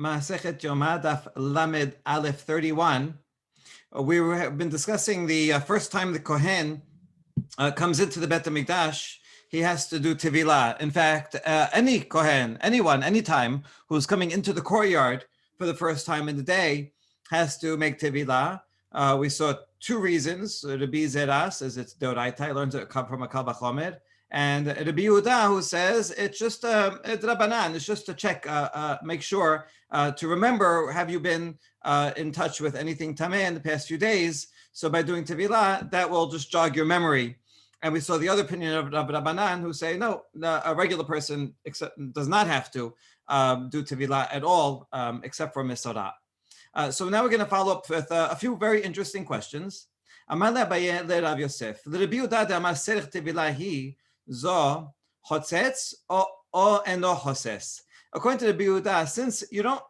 Masechet Yoma Daf Lamed Aleph 31. We have been discussing the first time the Kohen comes into the Bet HaMikdash, he has to do Tevilah. In fact, any Kohen, anyone, anytime who's coming into the courtyard for the first time in the day has to make Tevilah. We saw two reasons. Rabbi Zera says it's Deoraita, he learns it from a Kal Vachomer. And Rabbi Yehuda, who says it's just it's Rabbanan, it's just to check, make sure, to remember, have you been in touch with anything Tameh in the past few days? So by doing Tevilah, that will just jog your memory. And we saw the other opinion of Rabbanan, who say, no, a regular person does not have to do Tevilah at all, except for Mesorah. So now we're going to follow up with a few very interesting questions. Amar le'Abaye le'Rav Yosef, l'Rabbi Yehuda de'amar serech Tevilah hi zo chotzetz o eno choses. According to the Rabbi Yehuda, since you don't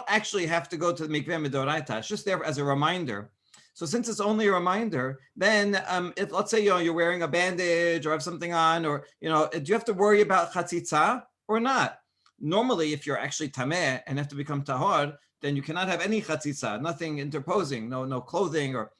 actually have to go to the mikveh midoraita, it's just there as a reminder. So since it's only a reminder, then if let's say you're wearing a bandage or have something on, or do you have to worry about chatzitza or not? Normally, if you're actually tameh and have to become tahor, then you cannot have any chatzitza, nothing interposing, no clothing or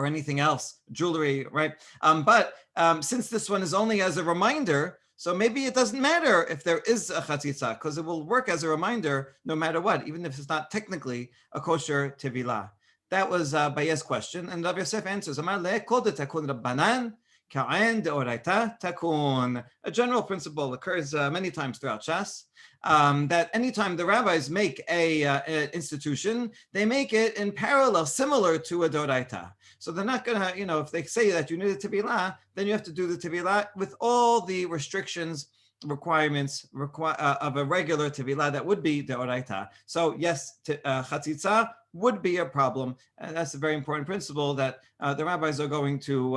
anything else, jewelry, right? But since this one is only as a reminder, so maybe it doesn't matter if there is a chatzitza, because it will work as a reminder no matter what, even if it's not technically a kosher tevilah. That was Baye's question, and Rav Yosef answers, Amar le kol de takun rabbanan ka'en deoraita takun. A general principle occurs many times throughout Shas, that anytime the rabbis make an institution, they make it in parallel, similar to a deoraita. So they're not going to, if they say that you need a tevilah, then you have to do the tevilah with all the restrictions, requirements of a regular tevilah that would be deoraita. So yes, chatzitza would be a problem. And that's a very important principle that the rabbis are going to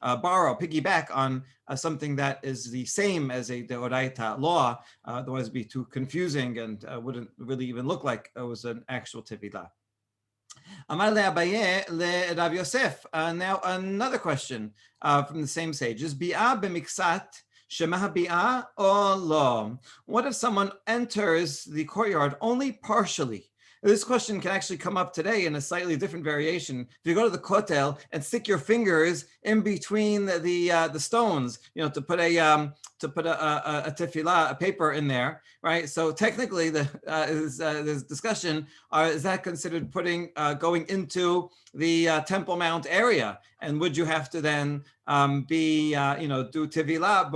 piggyback on something that is the same as a deoraita law. Otherwise it'd be too confusing and wouldn't really even look like it was an actual tevilah. Amar le'Abaye le'Rav Yosef. Now another question from the same sage is bi'ah b'miksat shema bi'ah or lo. What if someone enters the courtyard only partially? This question can actually come up today in a slightly different variation. If you go to the kotel and stick your fingers in between the stones, to put a tefillah, a paper in there, right? So technically, there's discussion: is that considered going into the Temple Mount area? And would you have to then do tevilah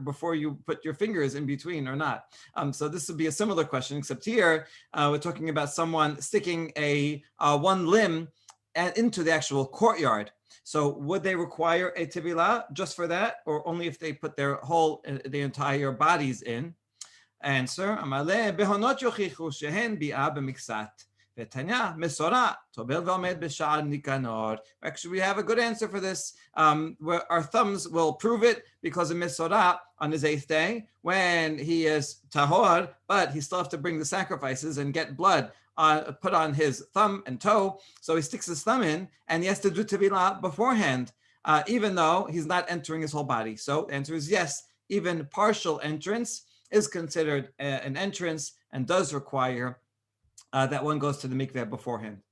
before you put your fingers in between or not? So this would be a similar question, except here we're talking about someone sticking a one limb into the actual courtyard. So would they require a tevilah just for that, or only if they put the entire bodies in? Answer: Amaleh behonot yochichu shehen bi'ah b'miksat. Actually, we have a good answer for this. Where our thumbs will prove it, because of Mesorah on his 8th day, when he is tahor, but he still has to bring the sacrifices and get blood put on his thumb and toe. So he sticks his thumb in, and he has to do tevilah beforehand, even though he's not entering his whole body. So the answer is yes, even partial entrance is considered an entrance and does require that one goes to the mikveh beforehand.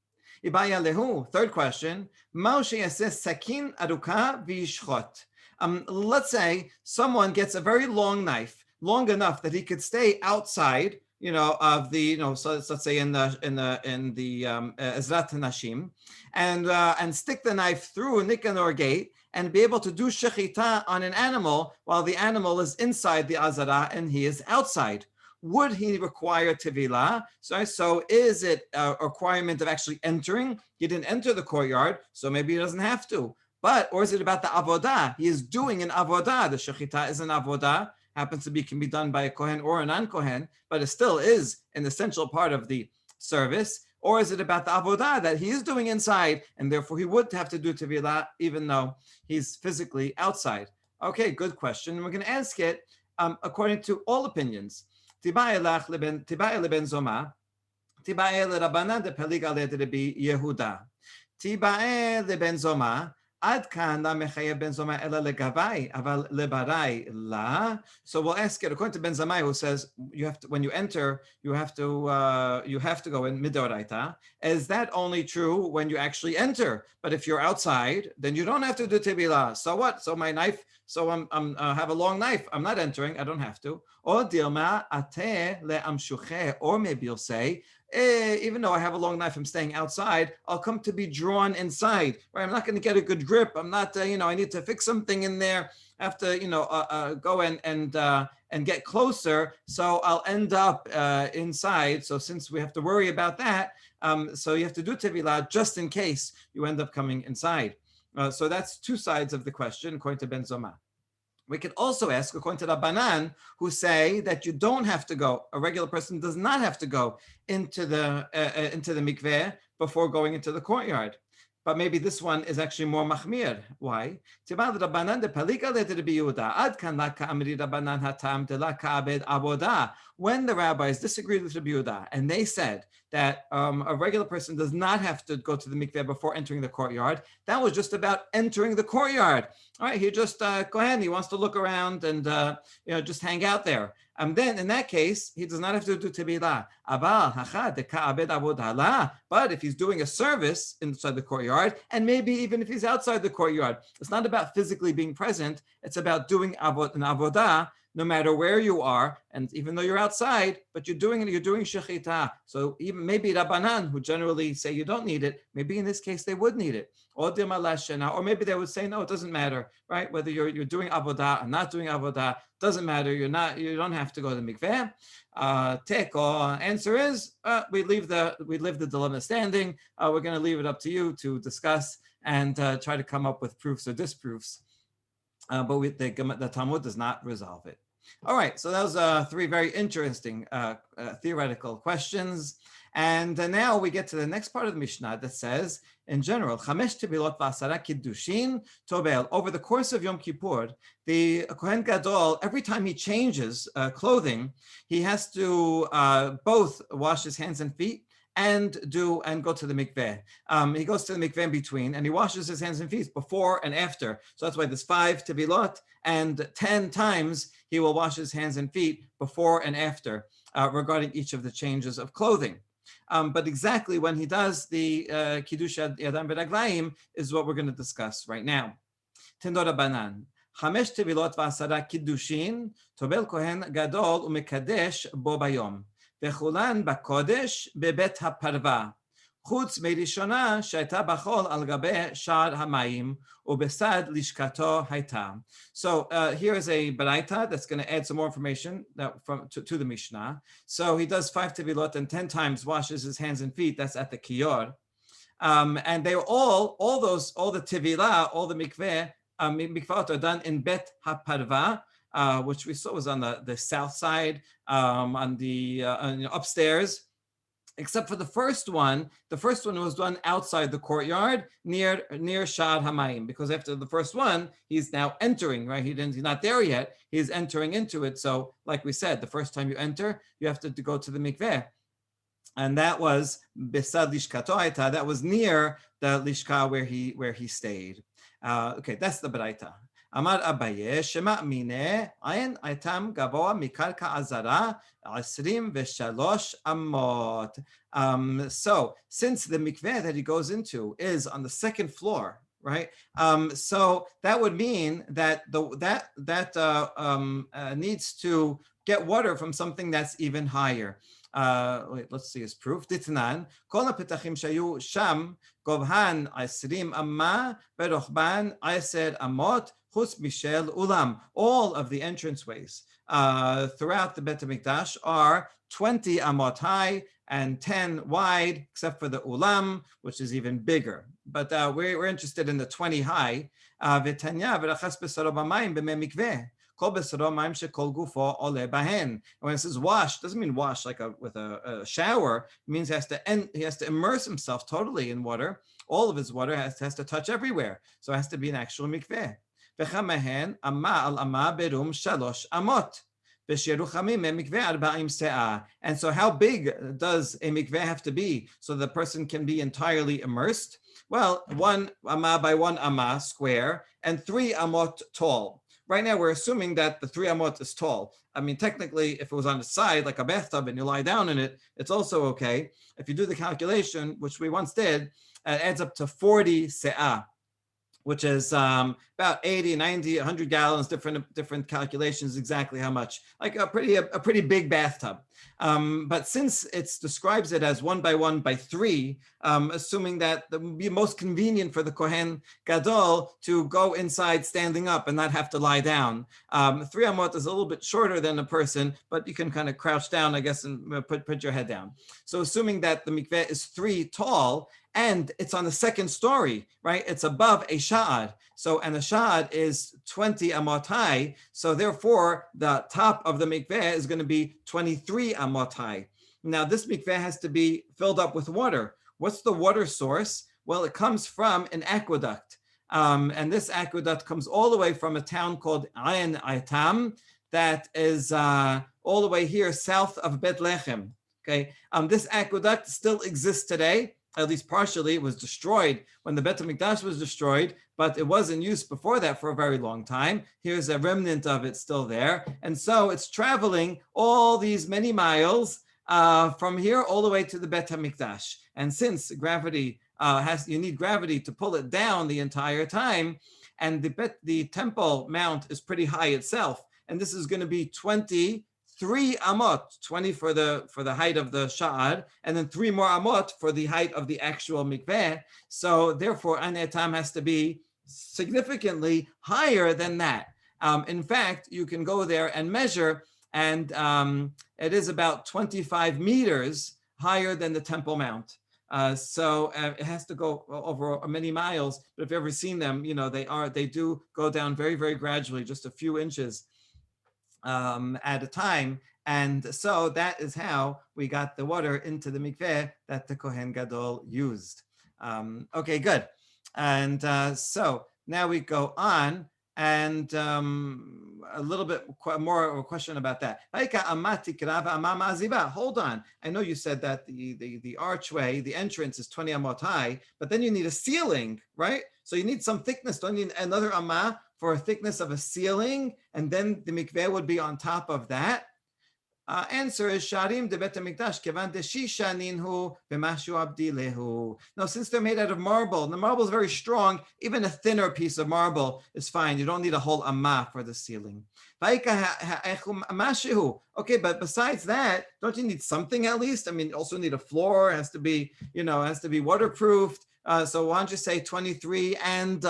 Ibaya lehu. Third question: sakin aruka v'yishchot. Let's say someone gets a very long knife, long enough that he could stay outside, of the, so let's say in the Ezrat Nashim, and stick the knife through a Nicanor gate and be able to do shechita on an animal while the animal is inside the Azara and he is outside. Would he require tevilah? So is it a requirement of actually entering? He didn't enter the courtyard, so maybe he doesn't have to. Or is it about the avodah? He is doing an avodah. The shechita is an avodah. Can be done by a kohen or a non-kohen, but it still is an essential part of the service. Or is it about the avodah that he is doing inside, and therefore he would have to do tevilah even though he's physically outside? Okay, good question. We're going to ask it according to all opinions. Tibae leben zoma, tibae lerabbanan de pelig ale de Rabbi Yehuda. Tibae leben zoma, Ad kan la mechayev ben zoma ela legavai, aval lebarai la. So we'll ask it according to Ben Zamai, who says you have to, when you enter, you have to go in midoraita. Is that only true when you actually enter? But if you're outside, then you don't have to do tibila. So what? So my knife. So I'm have a long knife. I'm not entering. I don't have to. Or dilma ate leamshuche. Or maybe you'll say, even though I have a long knife, I'm staying outside. I'll come to be drawn inside. Right? I'm not going to get a good grip. I'm not. I need to fix something in there. I have to, go and get closer. So I'll end up inside. So since we have to worry about that, so you have to do tevilah just in case you end up coming inside. So that's two sides of the question, according to Ben Zoma. We could also ask, according to Rabbanan, who say that you don't have to go. A regular person does not have to go into the mikveh before going into the courtyard. But maybe this one is actually more machmir. Why? When the rabbis disagreed with Rabbi Yehuda, and they said that a regular person does not have to go to the mikveh before entering the courtyard, that was just about entering the courtyard. All right, he just Kohen, he wants to look around and just hang out there. Then in that case, he does not have to do tevilah. But if he's doing a service inside the courtyard, and maybe even if he's outside the courtyard, it's not about physically being present. It's about doing an avodah, no matter where you are, and even though you're outside, but you're doing shechita. So even maybe Rabbanan, who generally say you don't need it, maybe in this case they would need it. Or maybe they would say, no, it doesn't matter, right? Whether you're doing avodah or not doing avodah, doesn't matter. You don't have to go to the mikveh. Answer is we leave the dilemma standing. We're going to leave it up to you to discuss and try to come up with proofs or disproofs. But the Talmud does not resolve it. All right, so those three very interesting theoretical questions. And now we get to the next part of the Mishnah that says, in general, Chamesh Tevilot V'asara Kiddushin Tobel. Over the course of Yom Kippur, the Kohen Gadol, every time he changes clothing, he has to both wash his hands and feet and go to the mikveh. He goes to the mikveh in between, and he washes his hands and feet before and after. So that's why there's 5 tevilot, and 10 times he will wash his hands and feet before and after regarding each of the changes of clothing. But exactly when he does the kiddush yadayim v'raglayim is what we're going to discuss right now. Tendor Rabbanan. 5 tevilot v'asara kiddushin tobel kohen gadol umekadesh bo bayom. וכולן בקודש בבית הפרווה, חוץ מראשונה שהייתה בחול על גבי שער המים, ובסד לשכתו הייתה. So here is a baraita that's going to add some more information to the Mishnah. So he does 5 tevilot and 10 times washes his hands and feet. That's at the kiyor. And they were all the tevilah, all the mikvot are done in bet haparva, which we saw was on the south side, on the upstairs, except for the first one. The first one was done outside the courtyard near Sha'ar Hamayim, because after the first one, he's now entering, right? He's not there yet. He's entering into it. So like we said, the first time you enter, you have to go to the mikveh. And that was Besad Lishkato Aita, that was near the Lishka where he stayed. Okay, that's the Baraita. אמר אביי שמאמיני עין איתם גבוה מקרקע עזרה 23 אמות. So since the mikveh that he goes into is on the second floor, right? So that would mean that needs to get water from something that's even higher. Let's see his proof. Ditnan, כל הפתחים שהיו שם גובהן 20 אמה ורוחבן 10 אמות חוץ משל אולם. All of the entranceways throughout the Bet HaMikdash are 20 amot high and 10 wide, except for the ulam, which is even bigger. But we're interested in the 20 high. V'tanya v'rachas b'saro b'mayim b'mei mikveh. And when it says wash, doesn't mean wash like with a shower. It means he has to immerse himself totally in water. All of his water has to touch everywhere. So it has to be an actual mikveh. And so how big does a mikveh have to be so the person can be entirely immersed? Well, 1 amah by 1 amah square and 3 amot tall. Right now, we're assuming that the 3 amot is tall. I mean, technically, if it was on the side, like a bathtub, and you lie down in it, it's also okay. If you do the calculation, which we once did, it adds up to 40 se'ah, which is about 80, 90, 100 gallons, different calculations, exactly how much, like a pretty big bathtub. But since it describes it as 1 by 1 by 3, assuming that it would be most convenient for the Kohen Gadol to go inside standing up and not have to lie down. 3 amot is a little bit shorter than a person, but you can kind of crouch down, I guess, and put your head down. So assuming that the mikveh is 3 tall, and it's on the second story, right? It's above a sha'ad. So, and a sha'ad is 20 amot high. So therefore, the top of the mikveh is going to be 23 amot high. Now, this mikveh has to be filled up with water. What's the water source? Well, it comes from an aqueduct. And this aqueduct comes all the way from a town called Ain Aitam that is all the way here south of Bethlehem. Okay, this aqueduct still exists today. At least partially. It was destroyed when the Bet HaMikdash was destroyed, but it was in use before that for a very long time. Here's a remnant of it still there. And so it's traveling all these many miles from here all the way to the Bet HaMikdash. And since gravity you need gravity to pull it down the entire time, and the Temple Mount is pretty high itself, and this is going to be 23 amot, 20 for the height of the sha'ad, and then 3 more amot for the height of the actual mikveh. So therefore, An Etam has to be significantly higher than that. In fact, you can go there and measure, and it is about 25 meters higher than the Temple Mount. So it has to go over many miles. But if you've ever seen them, you know they do go down very, very gradually, just a few inches at a time. And so that is how we got the water into the mikveh that the Kohen Gadol used. Okay, good. And so now we go on, and a little bit more of a question about that. Hold on. I know you said that the archway, the entrance is 20 amot high, but then you need a ceiling, right? So you need some thickness. Don't you need another amah for a thickness of a ceiling? And then the mikveh would be on top of that. Answer is Sharim de Bet HaMikdash kevan deshisha ninhu v'mashu abdi lehu. Now, since they're made out of marble, and the marble is very strong, even a thinner piece of marble is fine. You don't need a whole amah for the ceiling. Okay, but besides that, don't you need something at least? I mean, you also need a floor. It has to be, waterproofed. So why don't you say 23 and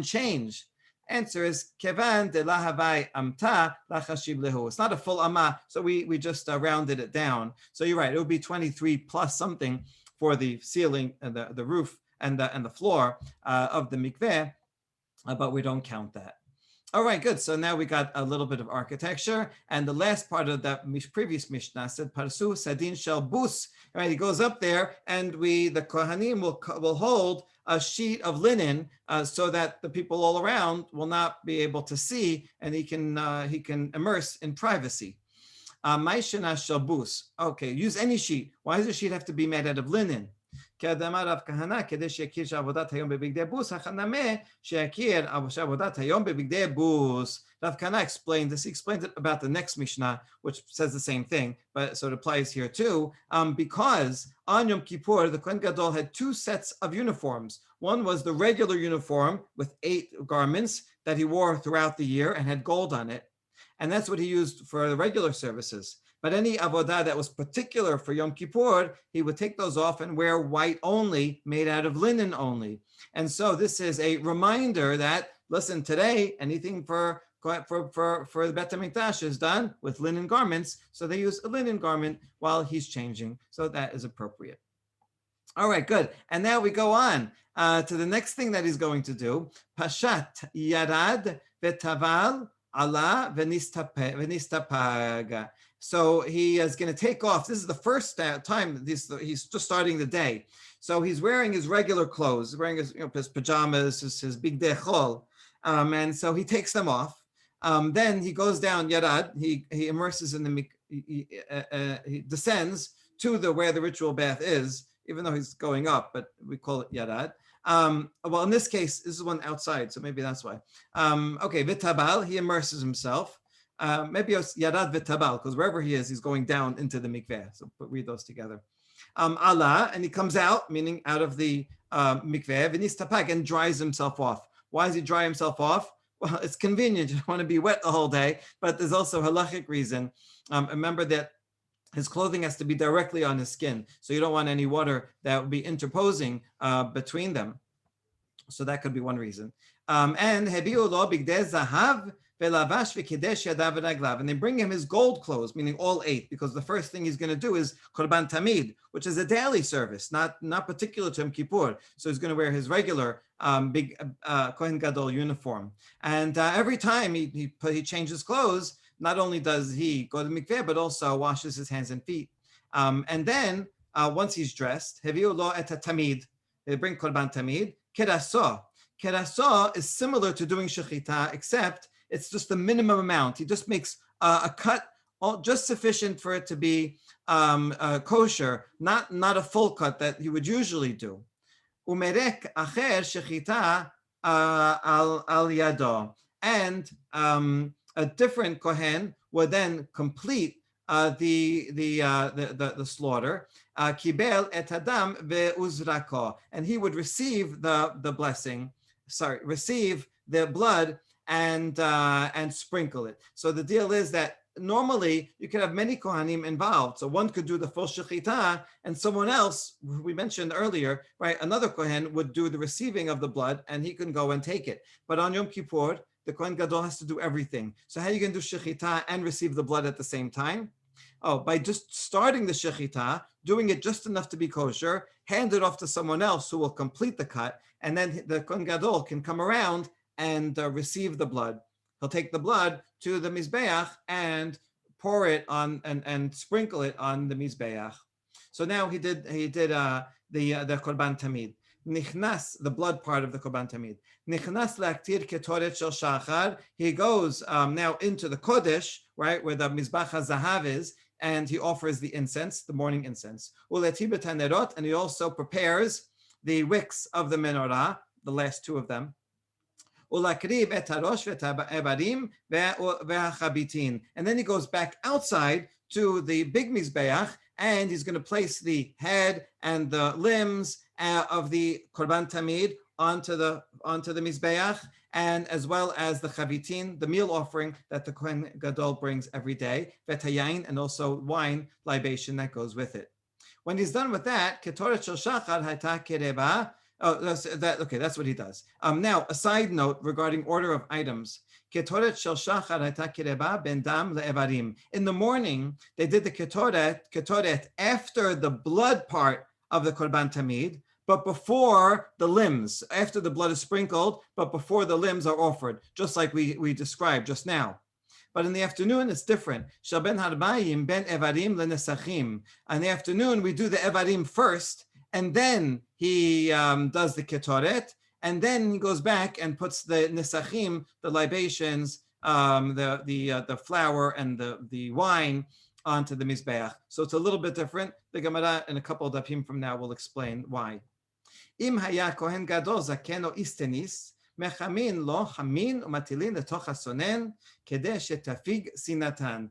change? Answer is kevan de lahavai amta lachashib lehu. It's not a full amah, so we just rounded it down. So you're right; it would be 23 plus something for the ceiling and the roof and the floor of the mikveh, but we don't count that. All right, good. So now we got a little bit of architecture, and the last part of that previous Mishnah said parsu sadin shel bus. Right, he goes up there, and the Kohanim will hold a sheet of linen so that the people all around will not be able to see, and he can immerse in privacy. Maishena shel bus. Okay, use any sheet. Why does the sheet have to be made out of linen? Rav Kahana explained this. He explained it about the next Mishnah, which says the same thing, but so it applies here too. Because on Yom Kippur, the Kohen Gadol had 2 sets of uniforms. One was the regular uniform with 8 garments that he wore throughout the year and had gold on it. And that's what he used for the regular services. But any avodah that was particular for Yom Kippur, he would take those off and wear white only, made out of linen only. And so this is a reminder that, listen, today, anything for the Bet HaMikdash is done with linen garments. So they use a linen garment while he's changing. So that is appropriate. All right, good. And now we go on to the next thing that he's going to do. Pashat yarad v'taval ala v'nistapag. So he is going to take off. This is the first time he's just starting the day. So he's wearing his regular clothes, wearing his pajamas, his big dechol, and so he takes them off. Then he goes down Yarad. He immerses in the he descends to where the ritual bath is, even though he's going up, but we call it Yarad. Well, in this case, this is one outside, so maybe that's why. Okay, Vitabal, he immerses himself. Maybe it's Yarad Vitabal, because wherever he is, he's going down into the mikveh. So read those together. Allah, and he comes out, meaning out of the mikveh, v'nistapak, and dries himself off. Why does he dry himself off? Well, it's convenient. You don't want to be wet the whole day, but there's also a halachic reason. Remember that his clothing has to be directly on his skin, so you don't want any water that would be interposing between them. So that could be one reason. And hebiu lo bigdei zahav velavash v'kidesh yadav v'raglav, and they bring him his gold clothes, meaning all 8, because the first thing he's going to do is korban tamid, which is a daily service, not particular to Yom Kippur. So he's going to wear his regular big Kohen Gadol uniform, and every time he changes clothes, not only does he go to the mikveh, but also washes his hands and feet. And then once he's dressed, heviu lo et tamid, they bring korban tamid. Keraso. Keraso is similar to doing shechita, except it's just the minimum amount. He just makes a cut, just sufficient for it to be kosher, not a full cut that he would usually do. Umerek acher shechita al yado, and a different kohen would then complete the slaughter. Kibel et adam ve'uzrako, and he would receive the blessing. Receive the blood and sprinkle it. So the deal is that normally you could have many kohanim involved. So one could do the full shechita, and someone else, we mentioned earlier, right? Another kohen would do the receiving of the blood, and he can go and take it. But on Yom Kippur, the Kohen Gadol has to do everything. So how are you going to do shechita and receive the blood at the same time? Oh, by just starting the shechita, doing it just enough to be kosher, hand it off to someone else who will complete the cut, and then the Kohen Gadol can come around and receive the blood. He'll take the blood to the mizbeach and pour it on and sprinkle it on the mizbeach. So now he did the korban tamid. Nichnas, the blood part of the korban tamid. Nichnas laktir ketoret shel shachar. He goes now into the kodesh, right, where the mizbach hazahav is, and he offers the incense, the morning incense. Uleti b'tanerot, and he also prepares the wicks of the menorah, the last 2 of them. Ulakrib et harosh ve'ebarim ve'achabitin, and then he goes back outside to the big mizbeach, and he's going to place the head and the limbs of the korban tamid onto the mizbeach, and as well as the chavitin, the meal offering that the Kohen Gadol brings every day, v'tayain, and also wine libation that goes with it. When he's done with that, ketoret shel shachar hayta kereba. Oh, that's what he does. Now, a side note regarding order of items. Ketoret shel shachar hayta kereba ben dam le'evarim. In the morning, they did the ketoret after the blood part of the korban tamid, but before the limbs, after the blood is sprinkled, but before the limbs are offered, just like we described just now. But in the afternoon, it's different. Shaben harbayim ben evarim lenesachim. In the afternoon, we do the evarim first, and then he does the ketoret, and then he goes back and puts the nesachim, the libations, the flour and the wine onto the mizbeach. So it's a little bit different. The Gemara in a couple of dapim from now will explain why. Im haya kohen gadol zaken o istenis mechamin lo chamin umatilin letoch hasonen kedei shetafig sinatan.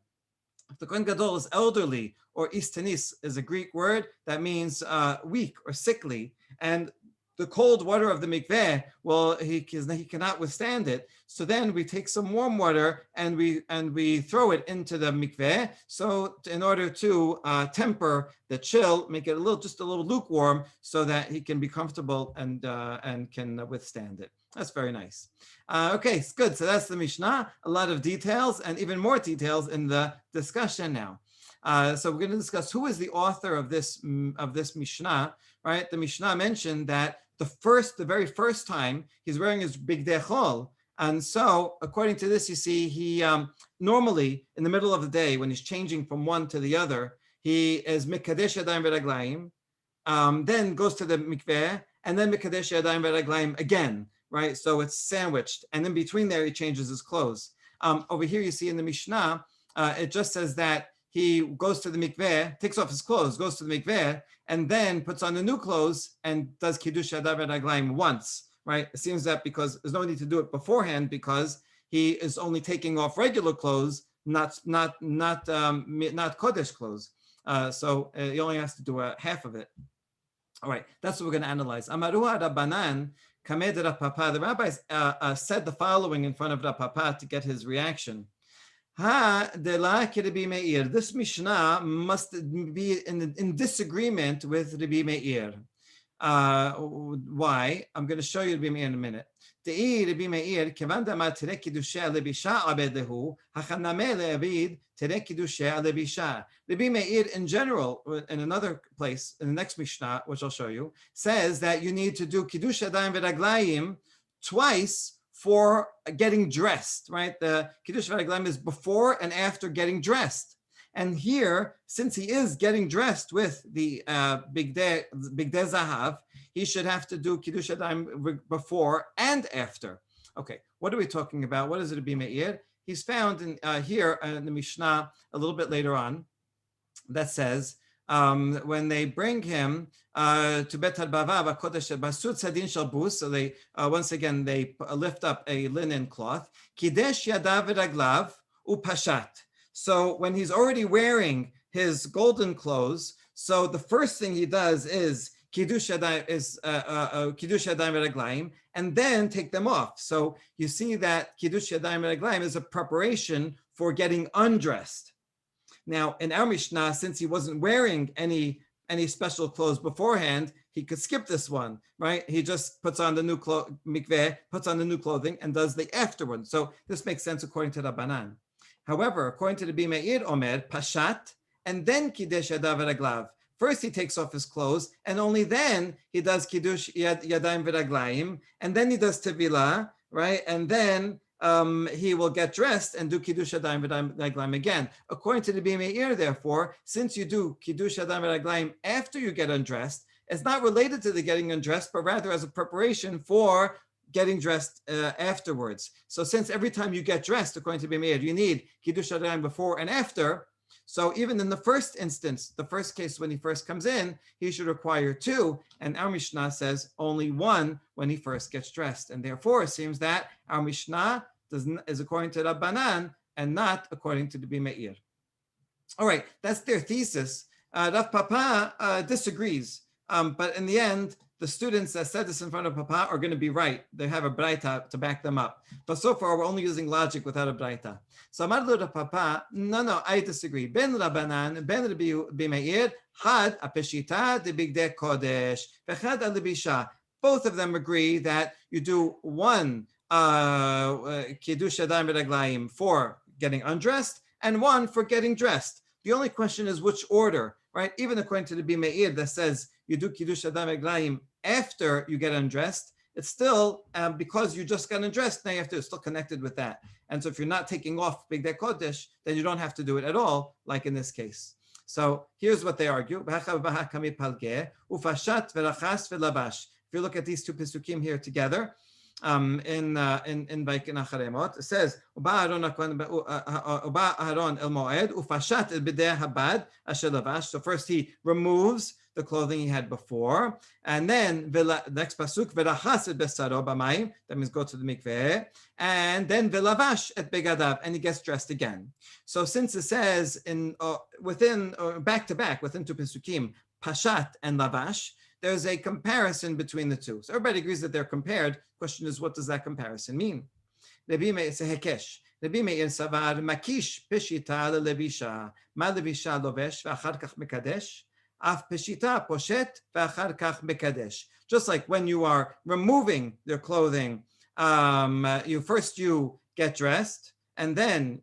If the kohen gadol is elderly, or istenis is a Greek word that means weak or sickly, and the cold water of the mikveh, well, he cannot withstand it. So then we take some warm water and we throw it into the mikveh. So in order to temper the chill, make it just a little lukewarm, so that he can be comfortable and can withstand it. That's very nice. Okay, it's good. So that's the Mishnah. A lot of details and even more details in the discussion now. So we're going to discuss who is the author of this Mishnah. Right? The Mishnah mentioned that the very first time he's wearing his big dechol, and so according to this, you see he normally in the middle of the day when he's changing from one to the other, he is mikadesh yadayim v'raglayim, then goes to the mikveh, and then mikadesh yadayim v'raglayim again. Right? So it's sandwiched, and in between there he changes his clothes. Over here, you see in the Mishnah, it just says that he goes to the mikveh, takes off his clothes, goes to the mikveh, and then puts on the new clothes and does kiddush yadav v'raglaim once, right? It seems that because there's no need to do it beforehand because he is only taking off regular clothes, not kodesh clothes. So he only has to do half of it. All right, that's what we're going to analyze. Amaruha Rabbanan Kamed Rapapa. The rabbis said the following in front of Rapapa to get his reaction. This Mishnah must be in disagreement with Rabbi Meir. Why? I'm going to show you Rabbi Meir in a minute. Rabbi Meir, Rabbi Meir in general, in another place, in the next Mishnah, which I'll show you, says that you need to do Kiddush Yadayim v'Raglayim twice for getting dressed, right? The Kiddush V'Raglayim is before and after getting dressed. And here, since he is getting dressed with the Bigdei Zahav, he should have to do Kiddush Yadayim before and after. Okay, what are we talking about? What is it Rabbi Meir? He's found in here in the Mishnah a little bit later on that says, when they bring him to Bet HaBava, Kodesh Basut Sadin Shalbus, so they once again they lift up a linen cloth, Kidesh Yadav V'Raglav Upashat. So when he's already wearing his golden clothes, so the first thing he does is Kiddush Yadayim V'Raglayim, and then take them off. So you see that Kiddush Yadayim V'Raglayim is a preparation for getting undressed. Now, in our Mishnah, since he wasn't wearing any special clothes beforehand, he could skip this one, right? He just puts on the new mikveh, puts on the new clothing, and does the afterward. So this makes sense according to Rabbanan. However, according to the Rabbi Meir Omer, Pashat, and then Kiddush Yadav V'Raglav. First, he takes off his clothes, and only then he does Kiddush Yadayim V'Raglayim, and then he does Tevilah, right? And then he will get dressed and do Kiddush Yadayim V'Raglayim again. According to the Rabbi Meir, therefore, since you do Kiddush Yadayim V'Raglayim after you get undressed, it's not related to the getting undressed, but rather as a preparation for getting dressed afterwards. So since every time you get dressed, according to Rabbi Meir, you need Kiddush Yadayim before and after, so even in the first instance, the first case when he first comes in, he should require two, and our Mishnah says only one when he first gets dressed. And therefore, it seems that our Mishnah is according to Rabbanan and not according to the Rabbi Meir. All right, that's their thesis. Rav Papa disagrees, but in the end, the students that said this in front of Papa are going to be right. They have a braita to back them up. But so far, we're only using logic without a braita. So Amar lo Papa, no, I disagree. Ben Rabbanan, Ben Rabbi Meir, had a peshita de bigdei kodesh, v'chad alibisha. Both of them agree that you do one kiddush yadayim v'raglayim for getting undressed and one for getting dressed. The only question is which order, right? Even according to the Rabbi Meir that says you do kiddush yadayim v'raglayim after you get undressed, it's still because you just got undressed. Now you have to, it's still connected with that. And so if you're not taking off Bigdei Kodesh, then you don't have to do it at all, like in this case. So here's what they argue. If you look at these two pesukim here together, in Vaikin Acharemot, it says, "Uba Aharon el Moed ufashat el bidei habad asher lavash." So first he removes the clothing he had before, and then the next pasuk, "V'rachas et besaro b'mayim." That means go to the mikveh, and then v'lavash et begadav, and he gets dressed again. So since it says in within back to back within two pesukim, pashat and lavash, there's a comparison between the two. So everybody agrees that they're compared. Question is, what does that comparison mean? Rabbi Meir hekesh. Rabbi Meir savar makish peshita levisha. Ma levisha lovesh v'achar kach mekadesh. Af peshita poshet v'achar kach mekadesh. Just like when you are removing their clothing, you get dressed, and then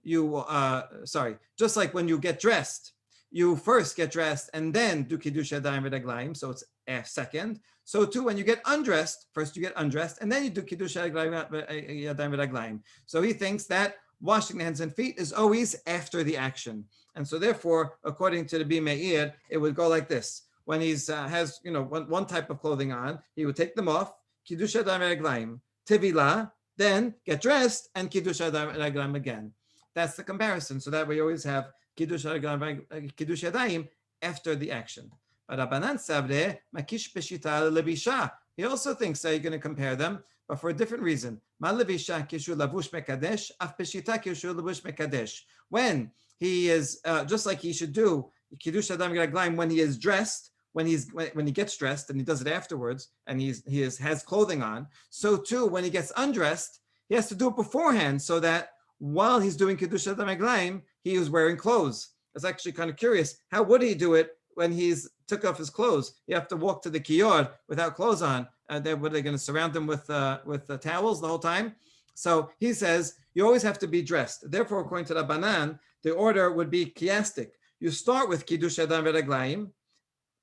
just like when you get dressed, you first get dressed and then do kiddush yadayim v'raglayim. So it's second. So too, when you get undressed, first you get undressed, and then you do kiddush yadayim v'raglayim. So he thinks that washing the hands and feet is always after the action, and so therefore, according to the Rabbi Meir, it would go like this: when he's has one type of clothing on, he would take them off, kiddush yadayim v'raglayim, tevilah, then get dressed and Kiddush Raglaim again. That's the comparison. So that we always have Kiddush Yadayim after the action. But Rabbanan Sabre, Makish Peshita Levisha. He also thinks that you're going to compare them, but for a different reason. Ma Levisha Kishu Lavush Mekadesh, Af Peshita Kishu Lavush Mekadesh. When he is, just like he should do Kiddush Yadayim Raglaim when he is dressed, when he gets dressed, and he does it afterwards, and he has clothing on, so too when he gets undressed, he has to do it beforehand, so that while he's doing Kiddush Yadayim Raglaim, he is wearing clothes. It's actually kind of curious. How would he do it when he's took off his clothes? You have to walk to the kiyor without clothes on. What are they going to surround him with the towels the whole time? So he says you always have to be dressed. Therefore, according to Rabbanan, the order would be chiastic. You start with Kiddush Yadayim Raglaim,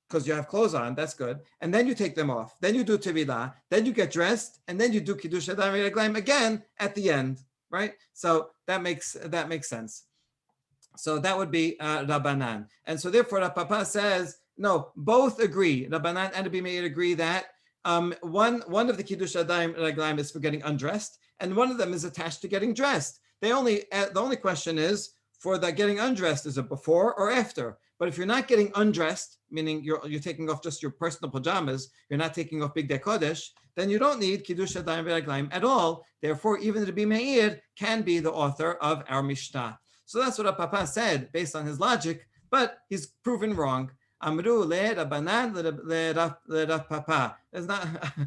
because you have clothes on, that's good. And then you take them off. Then you do Tevilah. Then you get dressed. And then you do Kiddush Yadayim Raglaim again at the end, right? So that makes sense. So that would be Rabbanan. And so therefore, Rav Papa says, no, both agree. Rabbanan and Rabbi Meir agree that one of the Kiddush Yadayim Raglaim is for getting undressed, and one of them is attached to getting dressed. The only question is, for the getting undressed, is it before or after? But if you're not getting undressed, meaning you're taking off just your personal pajamas, you're not taking off Big Day Kodesh, then you don't need Kiddush Yadayim Raglaim at all. Therefore, even Rabbi Meir can be the author of our Mishnah. So that's what Papa said based on his logic, but he's proven wrong. Amru le Rabbanan le Papa.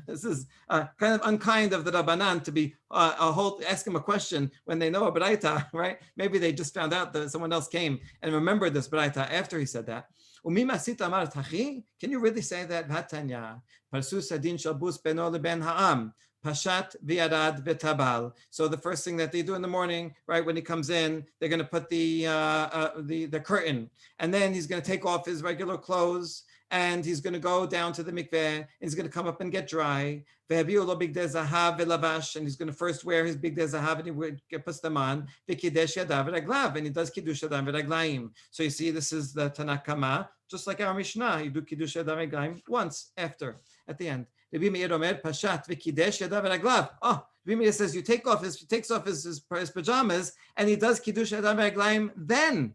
This is kind of unkind of the Rabbanan to be ask him a question when they know a Baraita, right? Maybe they just found out that someone else came and remembered this Baraita after he said that. Can you really say that? Vatanya. Parsu sadin shalbus beno leben ha'am. Pashat v'yarad v'tabal. So the first thing that they do in the morning, right, when he comes in, they're going to put the curtain, and then he's going to take off his regular clothes, and he's going to go down to the mikveh, and he's going to come up and get dry. And he's going to first wear his big zahav, and he puts them on. And he does kiddush yadayim v'raglaim. So you see, this is the Tanakama, just like our Mishnah. You do kiddush yadayim v'raglaim once after, at the end. Rabbi Meir Omer Pashat v'kidesh yadav v'raglav. Oh, Rabbi Meir says he takes off his pajamas and he does kiddush yadav v'raglaim. Then,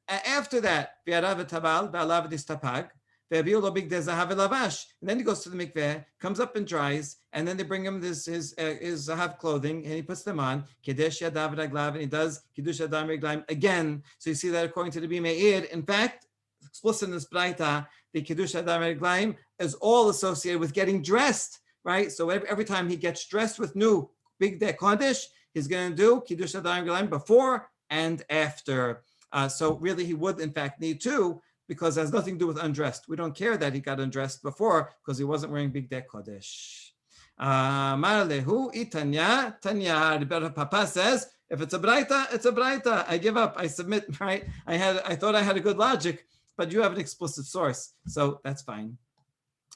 after that, v'yarav v'tabal v'alav v'distapag v'yaviu lo big zahav v'lavash. And then he goes to the mikveh, comes up and dries, and then they bring him his zahav clothing and he puts them on kidesh yadav v'raglav, and he does kiddush yadav v'raglaim again. So you see that according to Rabbi Meir, in fact, explicit in this Braita, the Kiddush Yadayim Raglaim is all associated with getting dressed, right? So every time he gets dressed with new Big Day Kodesh, he's going to do Kiddush Yadayim Raglaim before and after. So really he would in fact need two, because it has nothing to do with undressed. We don't care that he got undressed before because he wasn't wearing Big Day Kodesh. Marlehu itanya, Tanya, the Papa says, if it's a Braita, it's a Braita. I give up, I submit, right? I thought I had a good logic, but you have an explicit source, so that's fine.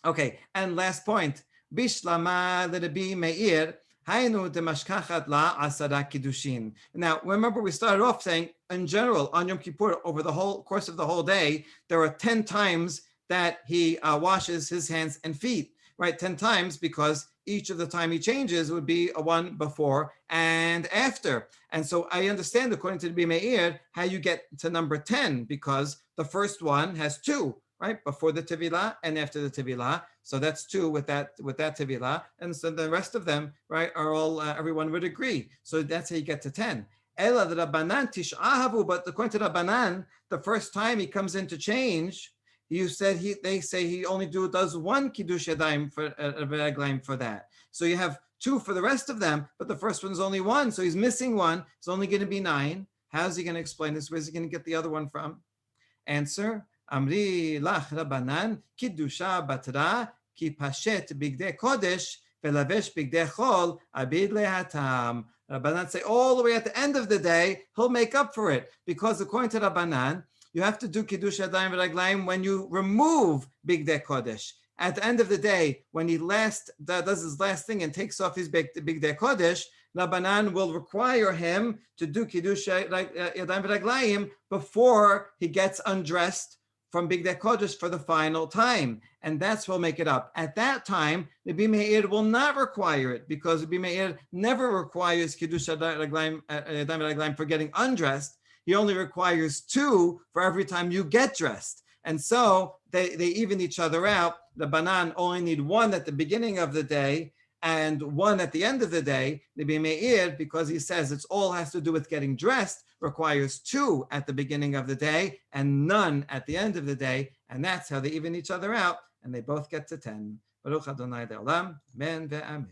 Okay, and last point. Bishlama l'Rabbi Meir, haynu demashkachat la asara kiddushin. Now, remember we started off saying, in general, on Yom Kippur, over the whole course of the whole day, there are 10 times that he washes his hands and feet, right? 10 times, because each of the time he changes would be a one before and after. And so I understand, according to the Rabbi Meir, how you get to number 10, because the first one has 2, right? Before the Tevilah and after the Tevilah. So that's 2 with that Tevilah. And so the rest of them, right, are all, everyone would agree. So that's how you get to 10. Ela the Rabbanan tish'ahavu, but according to Rabbanan, the first time he comes in to change, they say he only does 1 kiddush yadayim for raglaim for that. So you have 2 for the rest of them, but the first one's only 1, so he's missing 1. It's only going to be 9. How's he going to explain this? Where's he going to get the other one from? Answer: Amri lach Rabbanan kiddusha batra ki pashet bigdei kodesh velavesh bigdei chol abid lehatam. Rabbanan say all the way at the end of the day he'll make up for it, because according to Rabbanan, you have to do Kiddush Yadayim V'Raglaim when you remove Big Day Kodesh. At the end of the day, when he does his last thing and takes off his Big Day Kodesh, Rabbanan will require him to do Kiddush Yadayim V'Raglaim before he gets undressed from Bigdei Kodesh for the final time, and that's what will make it up. At that time, the Rabbi Meir will not require it, because Rabbi Meir never requires Kiddush Yadayim Raglayim for getting undressed. He only requires 2 for every time you get dressed. And so they even each other out. The Banan only need 1 at the beginning of the day and 1 at the end of the day. The Rabbi Meir, because he says it's all has to do with getting dressed, requires 2 at the beginning of the day and none at the end of the day. And that's how they even each other out, and they both get to 10. Baruch Adonai Le'olam, amen ve'amen.